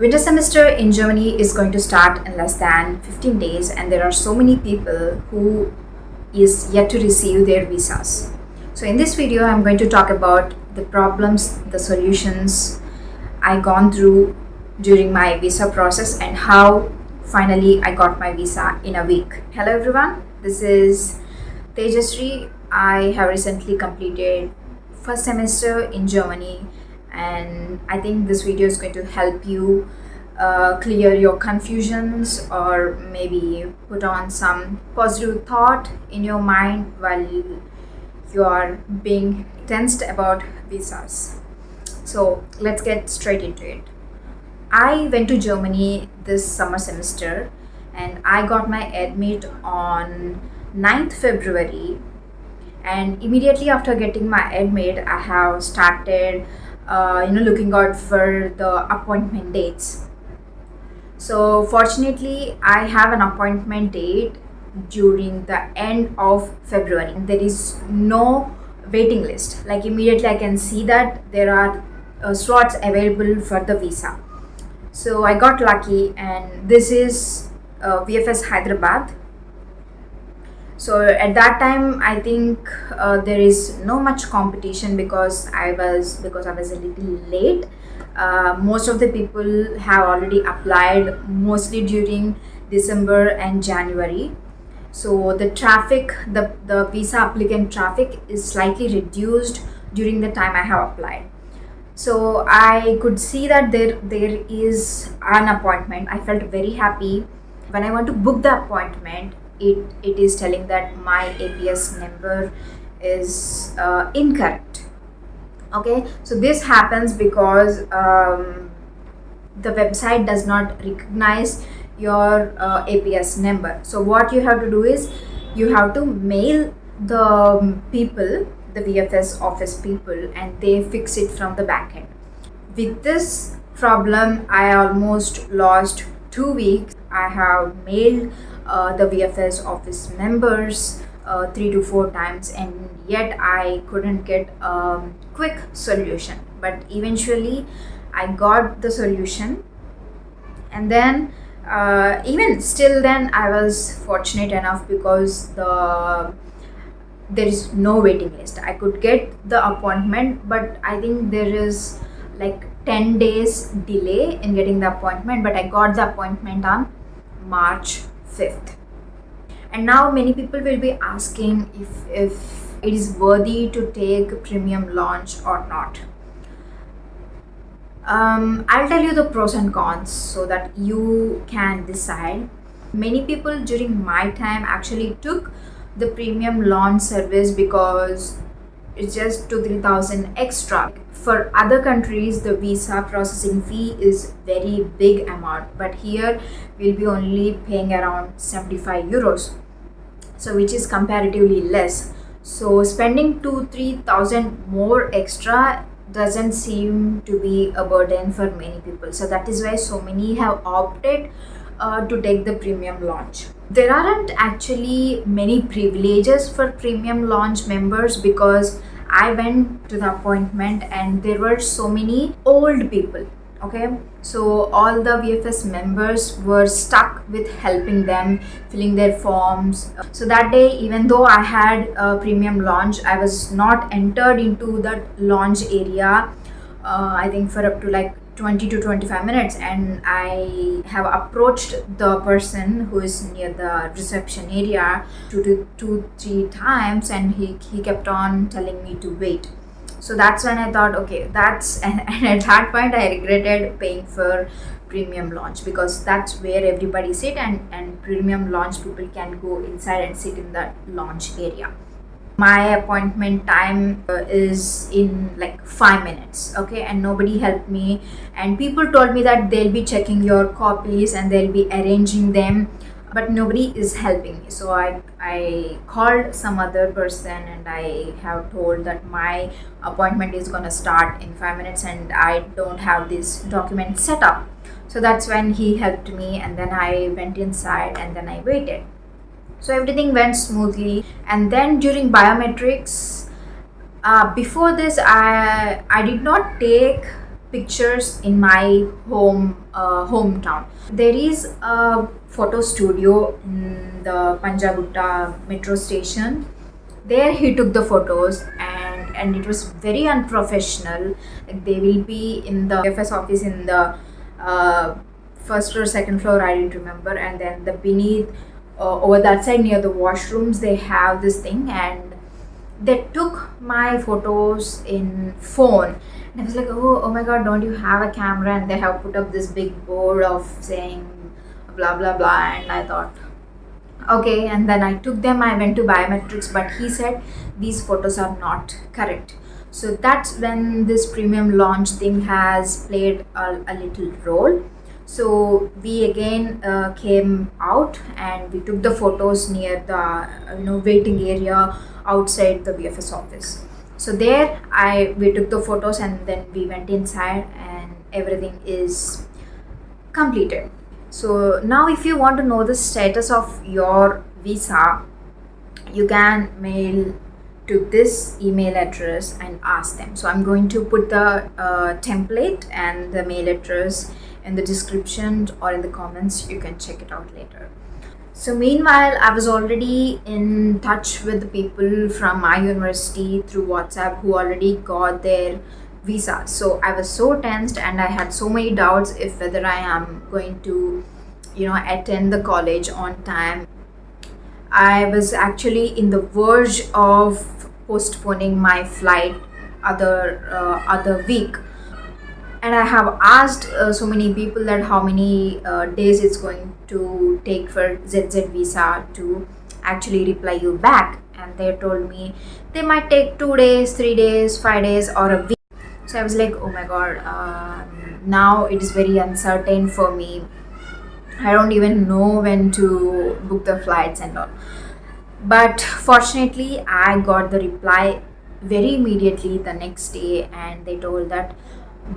Winter semester in Germany is going to start in less than 15 days, and there are so many people who is yet to receive their visas. So in this video, I'm going to talk about the problems, the solutions I gone through during my visa process and how finally I got my visa in a week. Hello everyone, this is Tejasri. I have recently completed first semester in Germany, and I think this video is going to help you clear your confusions or maybe put on some positive thought in your mind while you are being tensed about visas. So let's get straight into it. I went to Germany this summer semester and I got my admit on 9th February, and immediately after getting my admit I have started looking out for the appointment dates. So fortunately I have an appointment date during the end of February. There is no waiting list. Like immediately I can see that there are slots available for the visa. So I got lucky, and this is VFS Hyderabad. So at that time I think there is no much competition because I was a little late. Most of the people have already applied, mostly during December and January. So the traffic, the visa applicant traffic is slightly reduced during the time I have applied. So I could see that there is an appointment. I felt very happy. When I want to book the appointment, it is telling that my APS number is incorrect. Okay, so this happens because the website does not recognize your APS number. So what you have to do is you have to mail the people, the VFS office people, and they fix it from the back end. With this problem, I almost lost 2 weeks. I have mailed the VFS office members 3 to 4 times, and yet I couldn't get a quick solution. But eventually I got the solution, and then even still then I was fortunate enough because there is no waiting list. I could get the appointment, but I think there is like 10 days delay in getting the appointment, but I got the appointment on March 5th. And now many people will be asking if it is worthy to take premium launch or not. I'll tell you the pros and cons so that you can decide. Many people during my time actually took the premium launch service because it's just 2,000-3,000 extra. For other countries, the visa processing fee is very big amount, but here we'll be only paying around 75 euros, so which is comparatively less. So spending 2,000-3,000 more extra doesn't seem to be a burden for many people. So that is why so many have opted to take the premium launch. There aren't actually many privileges for premium launch members because I went to the appointment and there were so many old people. Okay, so all the VFS members were stuck with helping them filling their forms. So that day, even though I had a premium launch, I was not entered into that launch area I think for up to like 20 to 25 minutes, and I have approached the person who is near the reception area 2 to 3 times, and he kept on telling me to wait. So that's when I thought, okay, that's and at that point I regretted paying for premium launch because that's where everybody sit, and premium launch people can go inside and sit in that launch area. My appointment time is in like 5 minutes, okay, and nobody helped me, and people told me that they'll be checking your copies and they'll be arranging them, but nobody is helping me. So I called some other person and I have told that my appointment is gonna start in 5 minutes and I don't have this document set up. So that's when he helped me, and then I went inside and then I waited. So everything went smoothly, and then during biometrics, before this I did not take pictures in my hometown. There is a photo studio in the Panjagutta metro station. There he took the photos, and it was very unprofessional. Like, they will be in the VFS office in the uh, first or second floor, I didn't remember, and then the beneath over that side near the washrooms they have this thing, and they took my photos in phone. And I was like, oh my god, don't you have a camera? And they have put up this big board of saying blah blah blah. And I thought, okay. And then I took them, I went to biometrics, but he said these photos are not correct. So that's when this premium launch thing has played a little role. So we again came out and we took the photos near the waiting area outside the VFS office. So there we took the photos, and then we went inside, and everything is completed. So now if you want to know the status of your visa, you can mail to this email address and ask them. So I'm going to put the template and the mail address in the description or in the comments. You can check it out later. So meanwhile, I was already in touch with the people from my university through WhatsApp who already got their visa. So I was so tensed, and I had so many doubts if whether I am going to attend the college on time. I was actually in the verge of postponing my flight other week, and I have asked so many people that how many days it's going to take for ZZ visa to actually reply you back, and they told me they might take 2 days, 3 days, 5 days, or a week. So I was like, oh my god, now it is very uncertain for me. I don't even know when to book the flights and all. But fortunately, I got the reply very immediately the next day, and they told that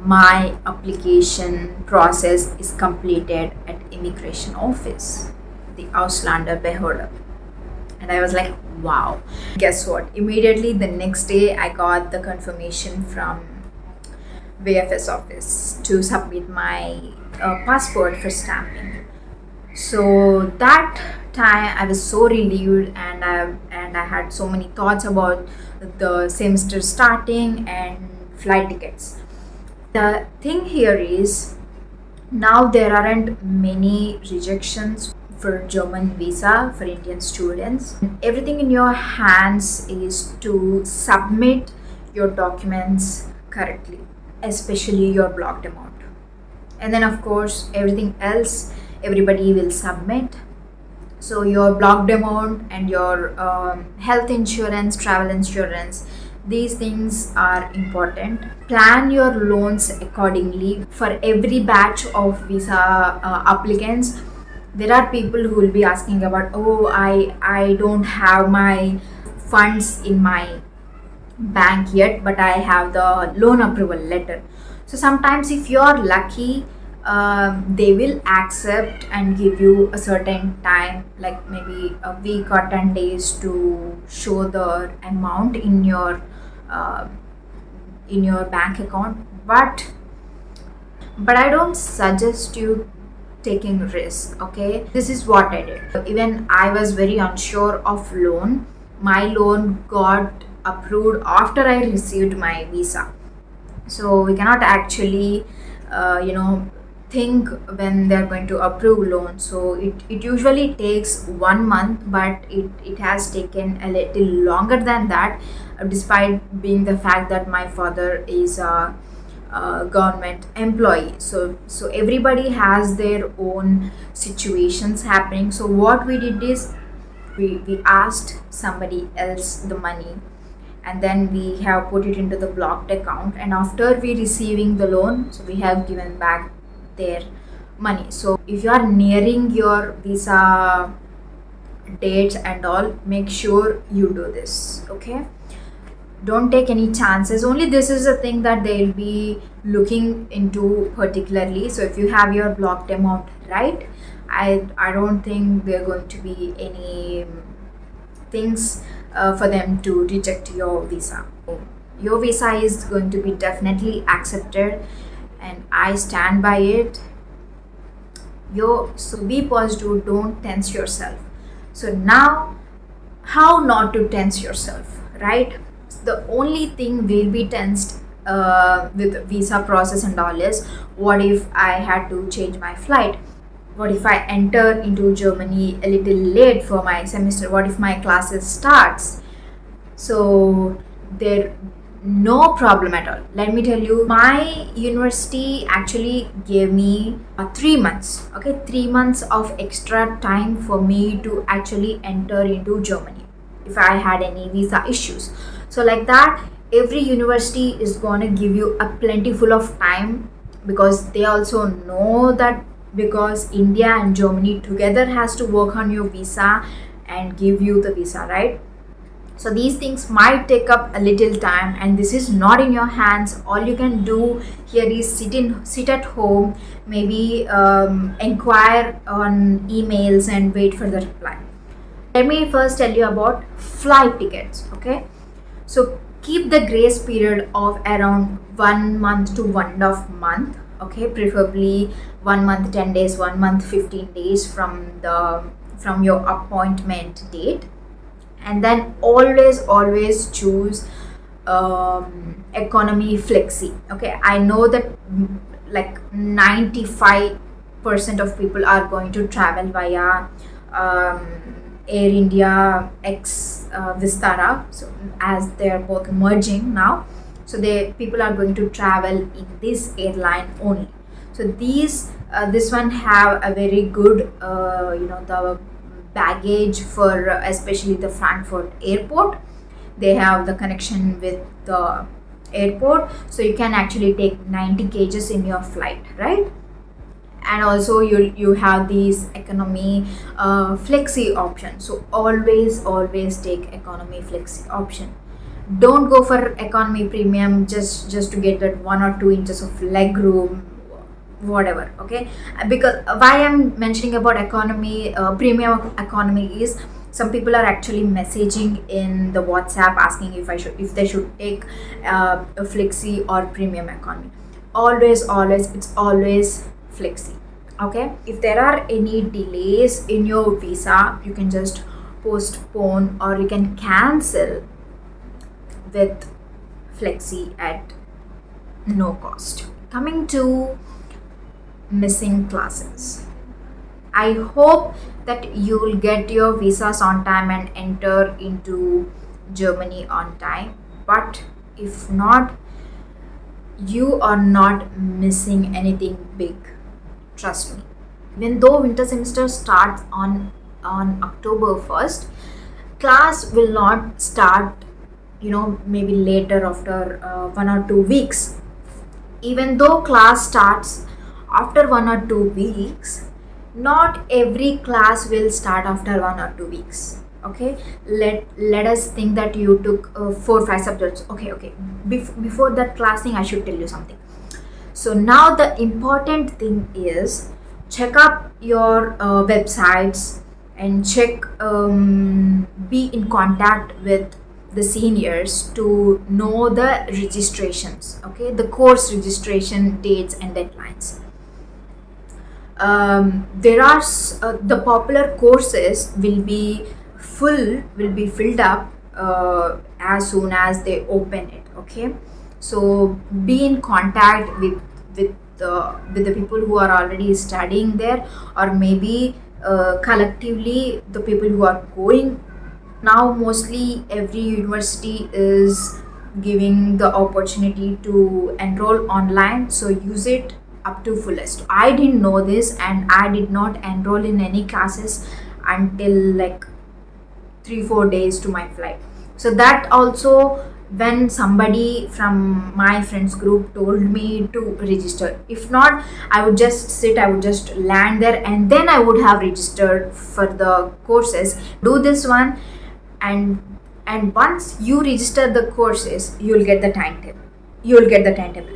my application process is completed at immigration office, the Ausländerbehörde. And I was like, wow. Guess what? Immediately the next day, I got the confirmation from VFS office to submit my passport for stamping. So that time I was so relieved, and I had so many thoughts about the semester starting and flight tickets. The thing here is, now there aren't many rejections for German visa for Indian students. Everything in your hands is to submit your documents correctly, especially your blocked amount. And then of course everything else everybody will submit. So your blocked amount and your health insurance, travel insurance, these things are important. Plan your loans accordingly. For every batch of visa applicants, there are people who will be asking about, oh, I don't have my funds in my bank yet, but I have the loan approval letter. So sometimes if you're lucky, they will accept and give you a certain time, like maybe a week or 10 days to show the amount in your bank account. But I don't suggest you taking risk. Okay, this is what I did. Even I was very unsure of loan. My loan got approved after I received my visa. So we cannot actually think when they're going to approve loan. So it usually takes 1 month, but it has taken a little longer than that, despite being the fact that my father is a government employee. So everybody has their own situations happening. So what we did is we asked somebody else the money, and then we have put it into the blocked account, and after we receiving the loan, so we have given back their money. So if you are nearing your visa dates and all, make sure you do this. Okay, don't take any chances. Only this is a thing that they'll be looking into particularly. So if you have your blocked amount right, I don't think there are going to be any things for them to reject your visa. Your visa is going to be definitely accepted. and I stand by it. So be positive, don't tense yourself. So now, how not to tense yourself, right? The only thing will be tensed with visa process and all is, what if I had to change my flight? What if I enter into Germany a little late for my semester? What if my classes starts? So there, no problem at all. Let me tell you, my university actually gave me 3 months, okay, 3 months of extra time for me to actually enter into Germany if I had any visa issues. So like that, every university is gonna give you a plentiful of time, because they also know that, because India and Germany together has to work on your visa and give you the visa, right? So these things might take up a little time, and this is not in your hands. All you can do here is sit at home, maybe inquire on emails and wait for the reply. Let me first tell you about flight tickets, okay? So keep the grace period of around 1 month to 1.5 month, okay? Preferably 1 month 10 days, 1 month 15 days from your appointment date. And then always choose economy flexi, okay? I know that like 95% of people are going to travel via Air India X Vistara, so as they are both merging now, so people are going to travel in this airline only. So this one have a very good the baggage for especially the Frankfurt airport. They have the connection with the airport, so you can actually take 90 kgs in your flight, right? And also you have these economy flexi option. So always take economy flexi option. Don't go for economy premium just to get that 1 or 2 inches of leg room, whatever, okay? Because why I'm mentioning about economy, premium economy is, some people are actually messaging in the WhatsApp asking if they should take a flexi or premium economy. Always it's always flexi, okay? If there are any delays in your visa, you can just postpone or you can cancel with flexi at no cost. Coming to missing classes, I hope that you will get your visas on time and enter into Germany on time. But if not, you are not missing anything big, trust me. Even though winter semester starts on October 1st, class will not start maybe later after 1 or 2 weeks. Even though class starts after 1 or 2 weeks, not every class will start after 1 or 2 weeks, okay? Let us think that you took 4 or 5 subjects, okay. Before that class thing, I should tell you something. So now the important thing is, check up your websites and be in contact with the seniors to know the registrations, okay? The course registration dates and deadlines. There are the popular courses will be filled up as soon as they open it, okay? So be in contact with the people who are already studying there, or maybe collectively the people who are going. Now mostly every university is giving the opportunity to enroll online, so use it up to fullest. I didn't know this, and I did not enroll in any classes until like 3-4 days to my flight. So that also, when somebody from my friends group told me to register. If not, I would just land there, and then I would have registered for the courses. Do this one, and once you register the courses, you'll get the timetable,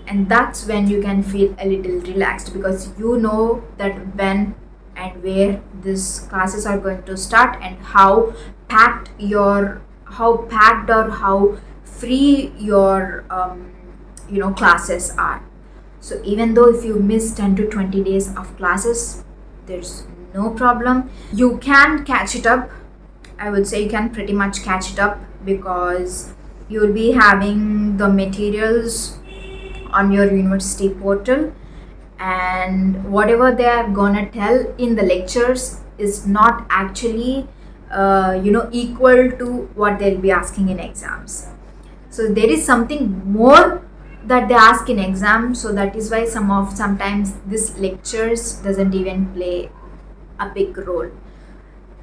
and that's when you can feel a little relaxed, because you know that when and where these classes are going to start, and how packed or how free your classes are. So even though if you miss 10 to 20 days of classes, there's no problem. You can catch it up. I would say you can pretty much catch it up, because you'll be having the materials on your university portal, and whatever they are gonna tell in the lectures is not actually equal to what they'll be asking in exams. So there is something more that they ask in exam, so that is why sometimes this lectures doesn't even play a big role.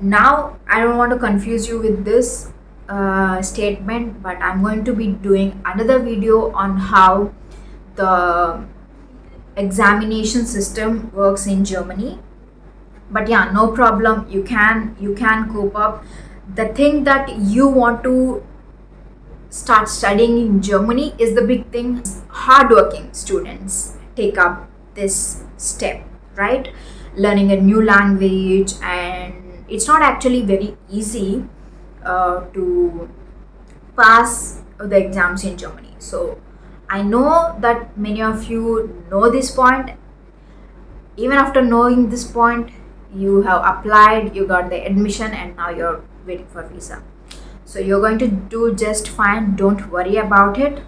Now I don't want to confuse you with this statement, but I'm going to be doing another video on how the examination system works in Germany. But yeah, no problem, you can cope up. The thing that you want to start studying in Germany is the big thing. Hardworking students take up this step, right? Learning a new language, and it's not actually very easy to pass the exams in Germany. So I know that many of you know this point. Even after knowing this point, you have applied, you got the admission, and now you're waiting for visa. So you're going to do just fine, don't worry about it.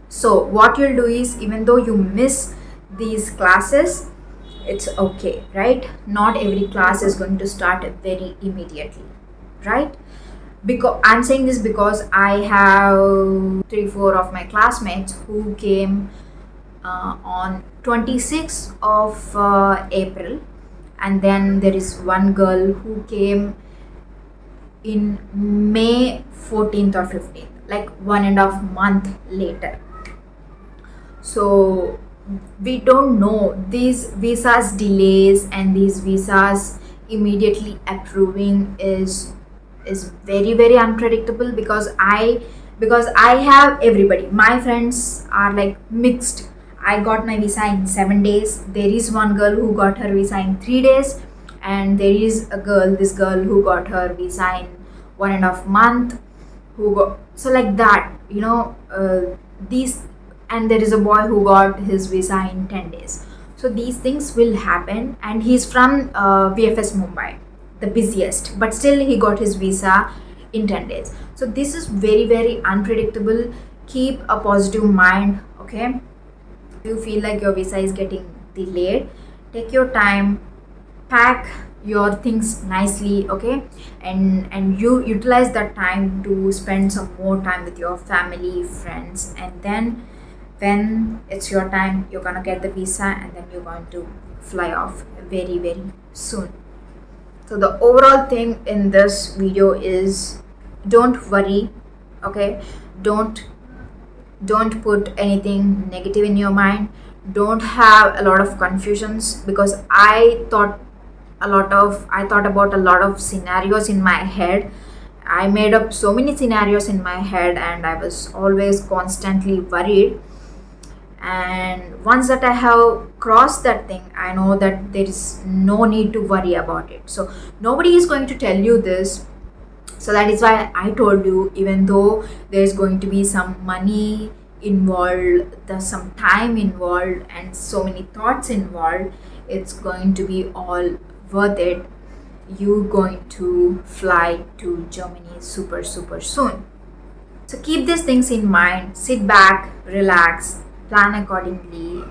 So what you'll do is, even though you miss these classes, it's okay, right? Not every class is going to start very immediately, right? Because I'm saying this because I have 3-4 of my classmates who came on 26th of April, and then there is one girl who came in May 14th or 15th, like 1.5 months later. So we don't know, these visas delays and these visas immediately approving is very, very unpredictable, because I have everybody, my friends are like mixed. I got my visa in 7 days. There is one girl who got her visa in 3 days, and there is this girl who got her visa in 1.5 months, so like that, these, and there is a boy who got his visa in 10 days. So these things will happen, and he's from VFS Mumbai, the busiest, but still he got his visa in 10 days. So this is very, very unpredictable. Keep a positive mind, okay? If you feel like your visa is getting delayed, take your time, pack your things nicely, okay, and you utilize that time to spend some more time with your family, friends, and then when it's your time, you're gonna get the visa, and then you're going to fly off very, very soon. So the overall thing in this video is, don't worry, okay? Don't put anything negative in your mind. Don't have a lot of confusions, because I thought about a lot of scenarios in my head. I made up so many scenarios in my head, and I was always constantly worried. And once that I have crossed that thing, I know that there is no need to worry about it. So nobody is going to tell you this. So that is why I told you, even though there's going to be some money involved, there's some time involved, and so many thoughts involved, it's going to be all worth it. You're going to fly to Germany super, super soon. So keep these things in mind, sit back, relax, plan accordingly,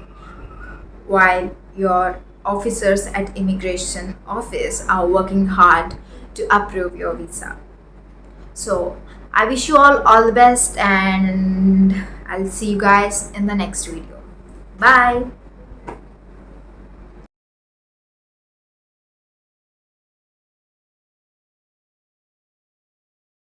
while your officers at immigration office are working hard to approve your visa. So I wish you all the best, and I'll see you guys in the next video. Bye.